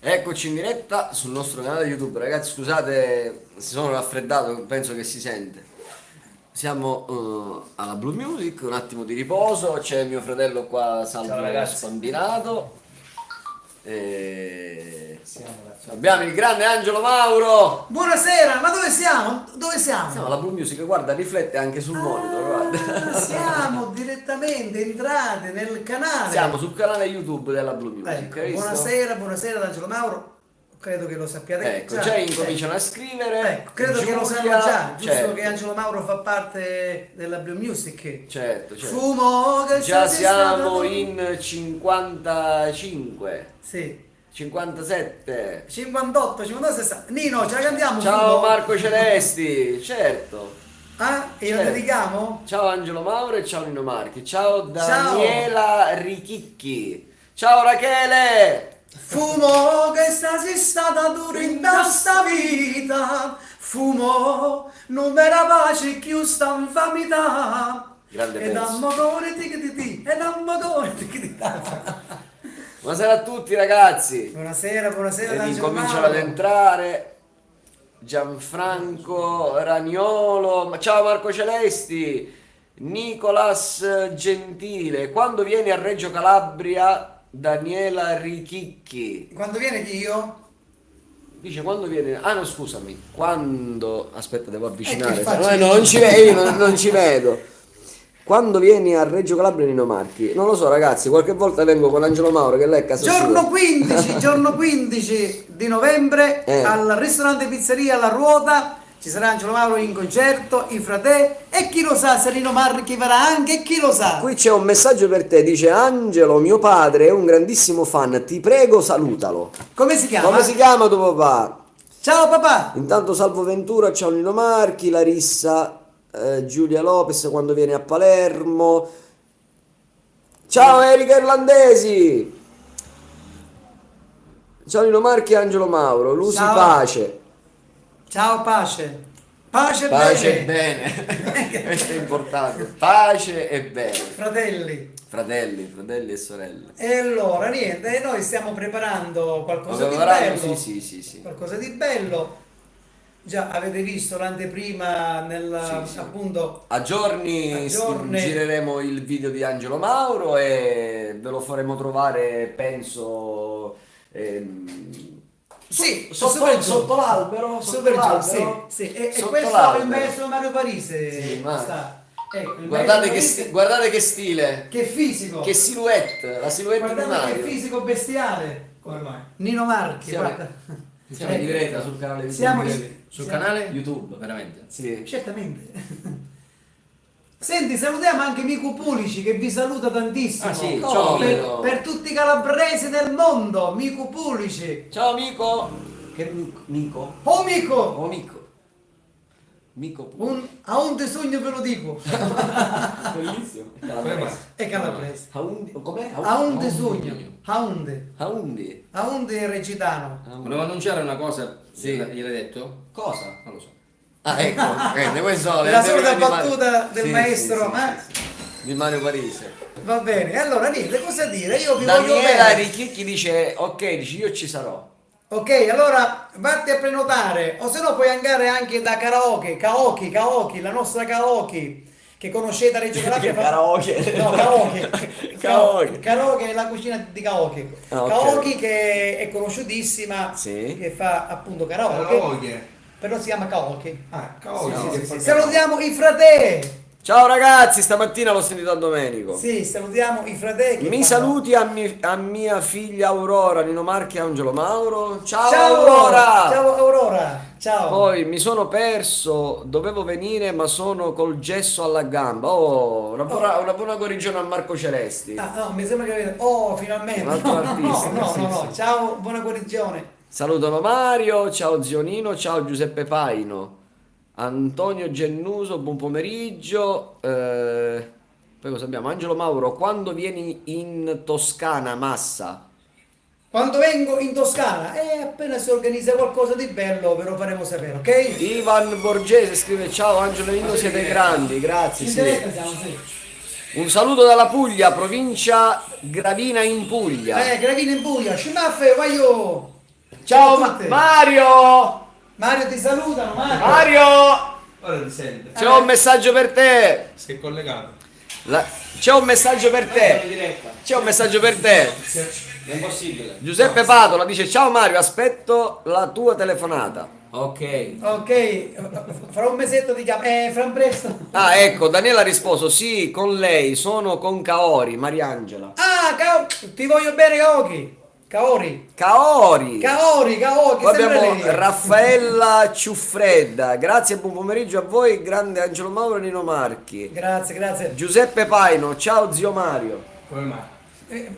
Eccoci in diretta sul nostro canale YouTube, ragazzi. Scusate, si sono raffreddato, penso che si sente. Siamo alla Blue Music, un attimo di riposo. C'è mio fratello qua, Ciao salvo ragazzi. spambinato. E... abbiamo il grande Angelo Mauro. Buonasera, ma dove siamo? Dove siamo? Siamo alla Blue Music, guarda, riflette anche sul monitor, guarda. Siamo direttamente entrati nel canale. Siamo sul canale YouTube della Blue Music. Ecco, hai visto? buonasera ad Angelo Mauro. Credo che lo sappiate Ecco, già incominciano a scrivere. Ecco, credo che lo sanno Giulia, già, giusto certo. che Angelo Mauro fa parte della Blue Music. Certo, certo. Fumo che Già sei siamo stato- in 55, Sì. 57. 58, 59, 60. Nino, ce la cantiamo? Ciao Fumo? Marco Celesti, certo. E la Certo. dedichiamo? Ciao Angelo Mauro e ciao Nino Marchi. Ciao Daniela Richicchi. Ciao Rachele. Fumo che stasi stata dura in sta vita, fumo non vera pace più sta infamità. Grande E da pezzo. motore ticchi e da motore ticchi. Buonasera a tutti ragazzi. Buonasera, buonasera Ed Angelo incominciano Mauro. ad entrare Gianfranco Raniolo, ciao Marco Celesti, Nicolas Gentile, quando vieni a Reggio Calabria Daniela Richicchi, Quando viene chi io? dice quando viene, ah no scusami, quando, aspetta devo avvicinare, che faccio? no, non ci vedo, non ci vedo. Quando vieni a Reggio Calabria Nino Marchi? Non lo so ragazzi, qualche volta vengo con Angelo Mauro che lei è a casa Giorno sua. 15, giorno 15 di novembre al ristorante pizzeria La Ruota ci sarà Angelo Mauro in concerto, i frate e chi lo sa se Nino Marchi verrà anche, chi lo sa. Qui c'è un messaggio per te, dice Angelo, mio padre è un grandissimo fan, ti prego salutalo. Come si chiama? Come si chiama tuo papà? Ciao papà! Intanto Salvo Ventura, ciao Nino Marchi, Larissa, Giulia Lopez quando viene a Palermo. Ciao Erika Irlandesi. Ciao Nino Marchi e Angelo Mauro, Lusi Ciao. Pace. Ciao pace! Pace, Pace e bene! bene. Questo è importante. Pace e bene. Fratelli! Fratelli e sorelle. E allora, niente, noi stiamo preparando qualcosa di Preparando? bello. Sì. Qualcosa di bello. Già avete visto l'anteprima nel Sì. appunto A giorni gireremo il video di Angelo Mauro e ve lo faremo trovare, penso, sì, sotto l'albero. Super giù, l'albero. sì. E Sotto questo è il l'albero. maestro Mario Parise. Sì, ma- sta. Ecco, il Guardate maestro che, Parise, guardate che stile, che fisico. che silhouette, la silhouette di Guardate che Mario. fisico bestiale. Come mai? Nino Marchi, Siamo- guarda. Siamo in diretta sul canale YouTube. Siamo Sul siamo- canale YouTube, veramente. Sì. Certamente. Senti, salutiamo anche Mico Pulici che vi saluta tantissimo. Ah, sì, Oh, ciao, per, Mico. per tutti i calabresi del mondo, Mico Pulici. Ciao amico. Che Mico? Oh Mico, Oh Mico. Mico pure. a un sogno ve lo dico. Bellissimo. È calabrese. Com'è? A un sogno. Aundi. A un recitano. Volevo annunciare una cosa, Sì. gliel'hai detto? Cosa? Non lo so. Ah, ecco, queste sono le La solita teorie di battuta del Sì, maestro, sì. Di Mario Parise. Va bene, allora niente, cosa dire? Io vi voglio Daniela bene. Richicchi dice, ok, dice io ci sarò. Ok, allora vatti a prenotare, o se no puoi andare anche da Kaoki, la nostra Kaoki, che conoscete a Reggio Calabria. Karaoke. No, Kaoki. Karaoke. Karaoke è la cucina di Kaoki. Ah, ok. Kaoki che è conosciutissima, Sì. che fa appunto karaoke, Karaoke. però si chiama Kaoki. Ah, cavolo. Salutiamo i frate! Ciao ragazzi, stamattina l'ho sentito a Domenico. Sì, salutiamo i frate che Mi fanno- saluti a mia figlia Aurora, Nino Marchi e Angelo Mauro. Ciao, Ciao Aurora! Ciao Aurora! Ciao! Poi mi sono perso, dovevo venire ma sono col gesso alla gamba. Oh, una buona guarigione a Marco Celesti. Ah, no, mi sembra che avete... Oh, finalmente! Un altro artista, no, sì, no. sì. Ciao, buona guarigione! Salutano Mario, ciao Zionino, ciao Giuseppe Paino, Antonio Gennuso, buon pomeriggio. Poi cosa abbiamo? Angelo Mauro, quando vieni in Toscana, Massa? Quando vengo in Toscana e appena si organizza qualcosa di bello ve lo faremo sapere, ok? Ivan Borgese scrive ciao Angelo e Nino siete grandi, grazie. In Sì. diretta siamo, sì. Un saluto dalla Puglia, provincia Gravina in Puglia. Gravina in Puglia, scimaffe, vai io! Ciao Ciao a tutti. Mario! Mario ti salutano, Mario. Mario! Ora ti sente. C'è un messaggio per te! Si è collegato. C'è un messaggio per te! diretta. C'è un messaggio per te! È impossibile. Giuseppe Patola dice: ciao Mario, aspetto la tua telefonata. Ok. Ok, fra un mesetto ti chiamo. Fra un presto. Ah, ecco, Daniela ha risposto: sì, con lei, sono con Kaori, Mariangela. Ah, ti voglio bene, Kaoki. Kaori. Kaori! Kaori, che Poi sembra abbiamo lei. Raffaella Ciuffredda, grazie e buon pomeriggio a voi, grande Angelo Mauro e Nino Marchi. Grazie, grazie. Giuseppe Paino, ciao zio Mario. Come mai?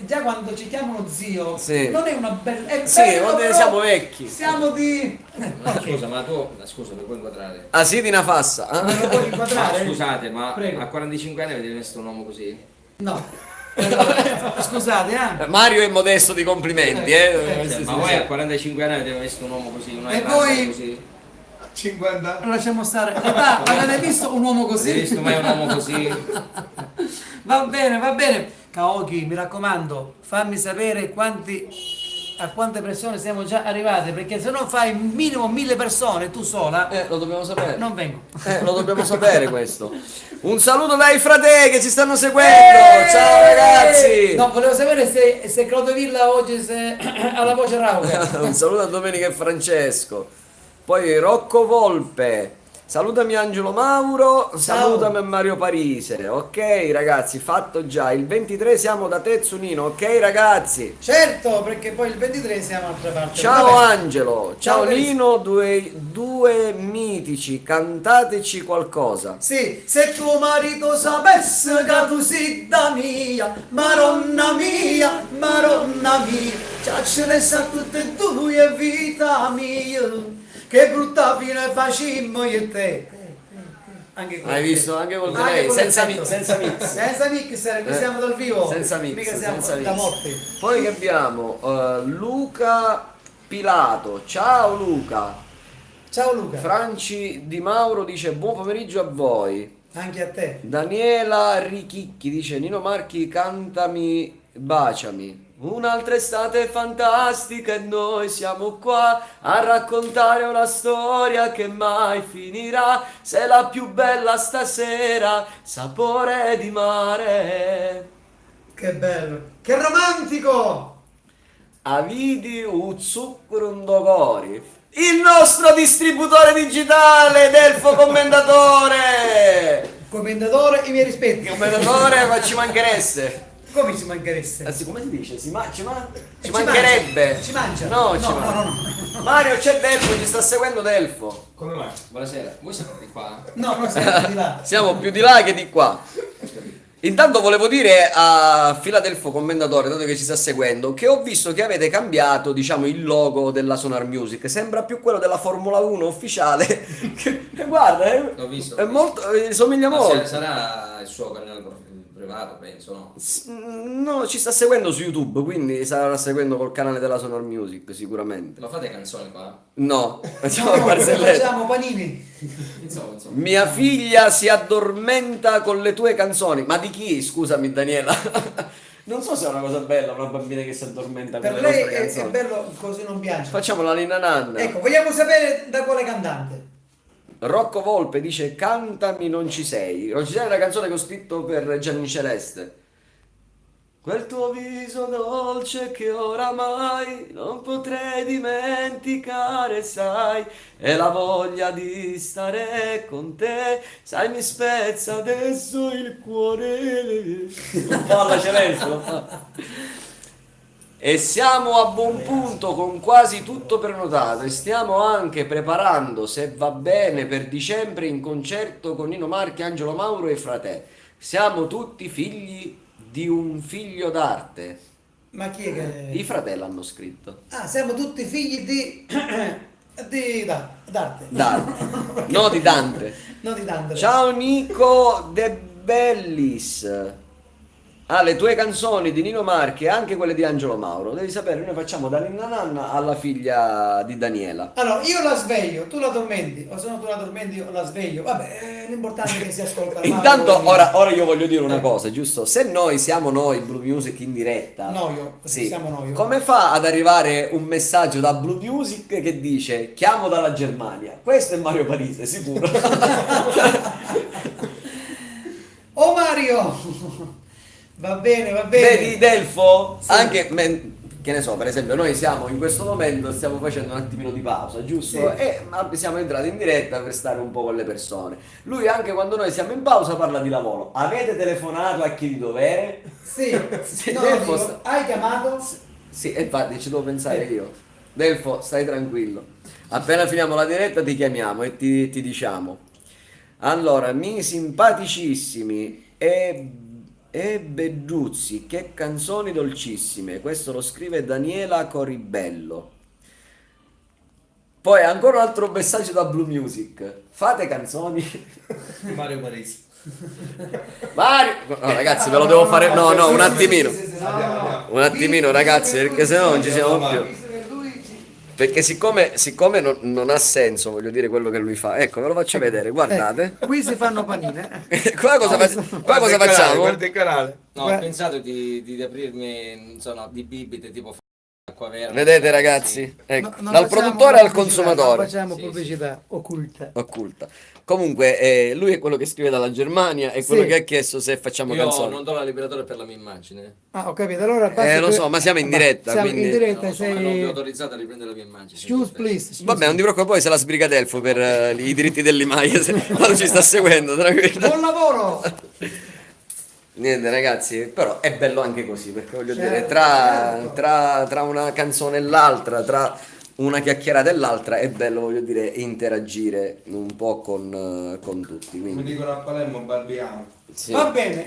Già quando ci chiamano zio, Sì. non è una bella. È Sì, bello, quando però siamo vecchi. Siamo di. Ma scusa, ma tu. Scusa, mi puoi inquadrare? Asidina Fassa. Non lo puoi Ma inquadrare? scusate, ma Prego. a 45 anni avete messo un uomo così? No. Scusate, Mario è modesto di complimenti, Cioè, ma voi a 45 anni avete messo un uomo così, una E ragazza voi? così? 50. Lasciamo stare. Papà, avete visto un uomo Avete così? visto mai un uomo così? Va bene, va bene. Kaoki, mi raccomando, fammi sapere a quante persone siamo già arrivate, perché se non fai minimo 1000 persone tu sola, Lo dobbiamo sapere. non vengo. Lo dobbiamo sapere questo. Un saluto dai fratelli che ci stanno seguendo. Ciao ragazzi. No, volevo sapere se Claudio Villa oggi ha la voce rauca. Un saluto a Domenica e Francesco. Poi Rocco Volpe. Salutami Angelo Mauro, salutami a Mario Parise. Ok ragazzi, fatto già. Il 23 siamo da Tezzunino. Ok ragazzi. Certo, perché poi il 23 siamo altra parte. Ciao Vabbè. Angelo, Ciao, ciao carissimo. Nino, due mitici, cantateci qualcosa. Sì, se tuo marito sapesse che tu sei da mia, maronna mia, ce ne sa tutte e due vita mia, che brutta fine facimmo io e te. Anche Hai visto anche col Anche delay, con senza l'effetto. senza mix. Senza mix, qui siamo dal vivo. Senza mix, Mica siamo senza da mix. morti. Poi che abbiamo? Luca Pilato, ciao Luca. Ciao Luca, Franci Di Mauro dice buon pomeriggio a voi. anche a te. Daniela Richicchi dice Nino Marchi cantami, baciami. Un'altra estate fantastica e noi siamo qua a raccontare una storia che mai finirà. Sei la più bella stasera, sapore di mare. Che bello, che romantico! Avidi un zucchero un dogori. Il nostro distributore digitale, Delfo Commendatore. Commendatore, i miei rispetti. Commendatore, ma ci mancheresse. Come ci mancheresse? Anzi, come si dice? Ci Ci mancherebbe. mangia. Ci mangia. No, No, ci no, mangia. no, Mario, c'è Delfo, ci sta seguendo Delfo. Come mai? Buonasera, voi siete di qua? No, non siamo di là. Siamo più di là che di qua. Intanto volevo dire a Filadelfo Commendatore, dato che ci sta seguendo, che ho visto che avete cambiato, diciamo, il logo della Sonar Music. Sembra più quello della Formula 1 ufficiale. Guarda, L'ho visto. è molto, somiglia Ma molto. sarà il suo canale privato, penso, no? No, ci sta seguendo su YouTube, quindi starà seguendo col canale della Sonar Music, sicuramente. Lo fate canzoni qua? No, facciamo No, il barzellette. facciamo panini. Insomma. Mia figlia si addormenta con le tue canzoni. Ma di chi? Scusami, Daniela. Non so se è una cosa bella una bambina che si addormenta con Per le lei nostre è canzoni. bello così non piace. Facciamo la Nina Nanna. Ecco, vogliamo sapere da quale cantante? Rocco Volpe dice cantami non ci sei. Non ci sei è una canzone che ho scritto per Gianni Celeste. Quel tuo viso dolce che oramai non potrei dimenticare, sai, e la voglia di stare con te, sai, mi spezza adesso il cuore. Un po' alla Celeste, lo fa. E siamo a buon punto con quasi tutto prenotato e stiamo anche preparando, se va bene, per dicembre in concerto con Nino Marchi, Angelo Mauro e Frate. Siamo tutti figli di un figlio d'arte. Ma chi è che... I fratelli hanno scritto. Ah, siamo tutti figli di... d'arte. D'arte. No, di Dante. Non di Dante. Ciao Nico De Bellis. Ah, le tue canzoni di Nino Marchi e anche quelle di Angelo Mauro. Devi sapere, noi facciamo da Ninna Nanna alla figlia di Daniela. Allora, io la sveglio, tu la addormenti, o se no tu la addormenti io la sveglio. Vabbè, l'importante è che si ascolta. Intanto Mauro, ora io voglio dire una cosa, giusto? Se noi siamo noi Blue Music in diretta, sì, siamo noi. come fa ad arrivare un messaggio da Blue Music che dice chiamo dalla Germania? Questo è Mario Parise, sicuro. Oh Mario! Va bene, va bene. Vedi Delfo? Sì. Anche, che ne so, per esempio noi siamo in questo momento, stiamo facendo un attimino di pausa, giusto? Sì. E siamo entrati in diretta per stare un po' con le persone. Lui anche quando noi siamo in pausa parla di lavoro. Avete telefonato a chi di dovere? Sì, Sì, no, Delfo dico, sta- hai chiamato? Sì, e infatti ci devo pensare io. Delfo, stai tranquillo. Appena finiamo la diretta ti chiamiamo e ti diciamo. Allora, miei simpaticissimi e Bedduzzi, che canzoni dolcissime. Questo lo scrive Daniela Coribello. Poi ancora un altro messaggio da Blue Music. Fate canzoni. Mario Parisi. Mario, no, ragazzi, ve lo devo fare. No, no, un attimino. Andiamo. Un attimino, ragazzi, perché sennò non ci siamo più. Perché siccome non ha senso, voglio dire, quello che lui fa. Ecco, ve lo faccio vedere, guardate. Qui si fanno panine. Qua cosa, qua cosa facciamo? Guarda il canale. No, ho pensato di aprirmi, insomma, di bibite tipo acqua verde. Vedete ragazzi? Ecco, No, non dal facciamo produttore al pubblicità, consumatore. Non facciamo Sì, pubblicità occulta. Occulta. Comunque, lui è quello che scrive dalla Germania e quello Sì. che ha chiesto se facciamo Io canzoni. non do la liberatoria per la mia immagine. Ah, ho capito. Allora basta Lo che- so, ma siamo in diretta, Siamo quindi- in diretta, Non so, ma non vi ho sei... autorizzato a riprendere la mia immagine. Excuse, please. excuse. Vabbè, non ti preoccupare, poi se la sbriga Delfo per i diritti dell'Imaia, quando ci sta seguendo, tranquillo. Buon lavoro! Niente ragazzi, però è bello anche così, perché voglio Certo, dire, certo. tra una canzone e l'altra, tra una chiacchierata e l'altra, è bello, voglio dire, interagire un po' con tutti. Come Quindi, dicono a Palermo, barbiamo. sì. Va bene.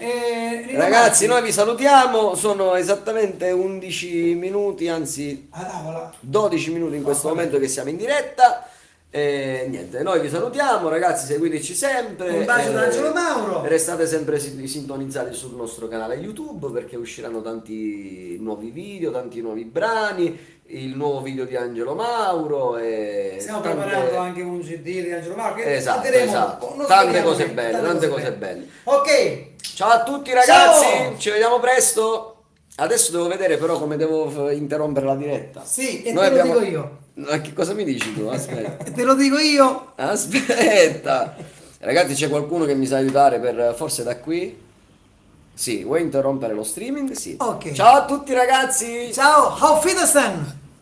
Ragazzi, noi vi salutiamo, sono esattamente 11 minuti, anzi Ah, tavola. 12 minuti in questo momento che siamo in diretta. E niente, noi vi salutiamo, ragazzi, seguiteci sempre. Un bacio da Angelo Mauro. Restate sempre sintonizzati sul nostro canale YouTube perché usciranno tanti nuovi video, tanti nuovi brani, il nuovo video di Angelo Mauro e Stiamo tante- preparando anche un CD di Angelo Mauro. Che Esatto, vedremo, esatto. non Tante speriamo cose che- belle, tante cose belle. Ok. Ciao a tutti ragazzi, Ciao! ci vediamo presto. Adesso devo vedere però come devo interrompere la diretta. Sì, e Noi te lo abbiamo- dico io. Ma che cosa mi dici tu? Aspetta. E te lo dico io. Aspetta. Ragazzi, c'è qualcuno che mi sa aiutare per forse da qui? Sì, vuoi interrompere lo streaming? Sì. Ok. Ciao a tutti ragazzi. Ciao, auf Wiedersehen.